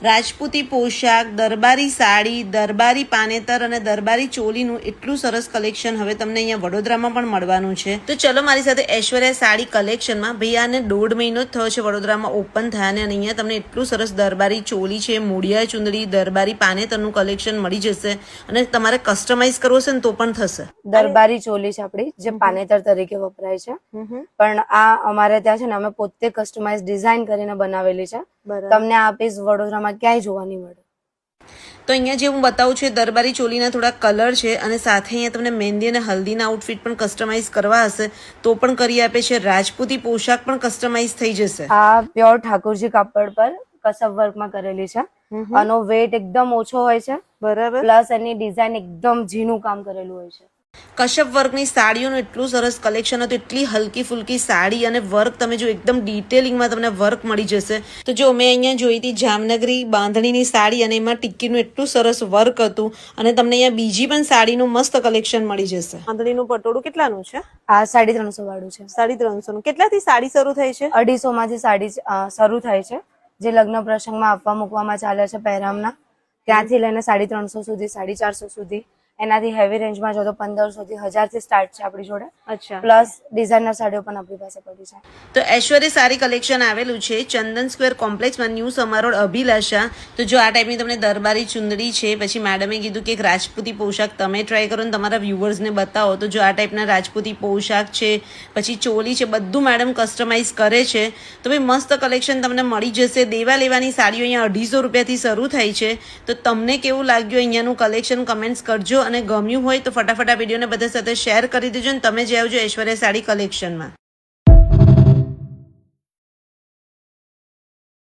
રાજપૂતી પોશાક, દરબારી સાડી, દરબારી પાનેતર અને દરબારી ચોલીનું એટલું સરસ કલેક્શન હવે તમને અહીંયા વડોદરામાં પણ મળવાનું છે. તો ચલો મારી સાથે ઐશ્વર્યા સાડી કલેક્શનમાં. ભૈયાને 1.5 મહિનો જ થયો છે વડોદરામાં ઓપન થયા અને અહીંયા તમને એટલું સરસ દરબારી ચોલી છે, મૂળિયા ચુંદડી, દરબારી પાનેતરનું કલેક્શન મળી જશે અને તમારે કસ્ટમાઇઝ કરવો છે ને તો પણ થશે. દરબારી ચોલી છે આપડી, જે પાનેતર તરીકે વપરાય છે, પણ આ અમારે ત્યાં છે ને અમે પોતે કસ્ટમાઇઝ ડિઝાઇન કરીને બનાવેલી છે. તમને આ પીસ વડોદરામાં ક્યાંય જોવા નહીં મળે. તો અહીંયા જે હું બતાવું છું દરબારી ચોલીના થોડા કલર છે અને સાથે અહીંયા તમને મહેંદી અને હલ્દીના આઉટફિટ પણ કસ્ટમાઇઝ કરવા હશે તો પણ કરી આપે છે. રાજપૂતી પોશાક પણ કસ્ટમાઇઝ થઈ જશે. આ પ્યોર ઠાકોરજી કાપડ પર કસબ વર્કમાં કરેલી છે. આનો વેટ એકદમ ઓછો હોય છે, બરાબર, પ્લસ એની ડિઝાઇન એકદમ ઝીણું કામ કરેલું હોય છે. કશ્યપ વર્કની સાડીઓનું એટલું સરસ કલેક્શન હતું, એટલી હલકી ફુલકી સાડી અને વર્ક તમે જો એકદમ ડિટેલિંગમાં તમને વર્ક મળી જશે. તો જો મેં અહીંયા જોઈ હતી જામનગરી બાંધણીની સાડી અને એમાં ટિક્કીનું એટલું સરસ વર્ક હતું અને તમને અહીંયા બીજી પણ સાડીનું મસ્ત કલેક્શન મળી જશે. બાંધણીનું પટોળું કેટલાનું છે? આ 350 વાળું છે. 350 કેટલાથી સાડી શરૂ થાય છે? 250 માંથી સાડી શરૂ થાય છે, જે લગ્ન પ્રસંગમાં આપવા મૂકવામાં ચાલે છે પહેરામના. ત્યાંથી લઈને 350 સુધી, 450 સુધી. એનાથી હેવી રેન્જમાં જો તો 1500 થી 1000 થી સ્ટાર્ટ છે આપણી જોડે. અચ્છા. પ્લસ ડિઝાઇનર સાડીઓ પણ આપણી પાસે પડી છે. તો ઐશ્વર્ય સાડી કલેક્શન આવેલું છે ચંદન સ્ક્વેર કોમ્પ્લેક્સમાં, ન્યૂ સમારોડ અભિલાષા. તો જો આ ટાઈપની તમને દરબારી ચુંદડી છે, પછી મેડમે કીધું કે એક રાજપૂતી પોશાક તમે ટ્રાય કરો ને તમારા વ્યુઅર્સને બતાવો. તો જો આ ટાઈપના રાજપૂતી પોશાક છે, પછી ચોલી છે, બધું મેડમ કસ્ટમાઇઝ કરે છે. તો ભાઈ મસ્ત કલેક્શન તમને મળી જશે. દેવા લેવાની સાડીઓ અહીંયા 250 રૂપિયાથી શરૂ થાય છે. તો તમને કેવું લાગ્યું અહીંયાનું કલેક્શન કમેન્ટ્સ કરજો અને ગમ્યું હોય તો ફટાફટ આ વિડીયોને બધા સાથે શેર કરી દેજો અને તમે જે આવજો ઐશ્વર્યા સાડી કલેક્શનમાં.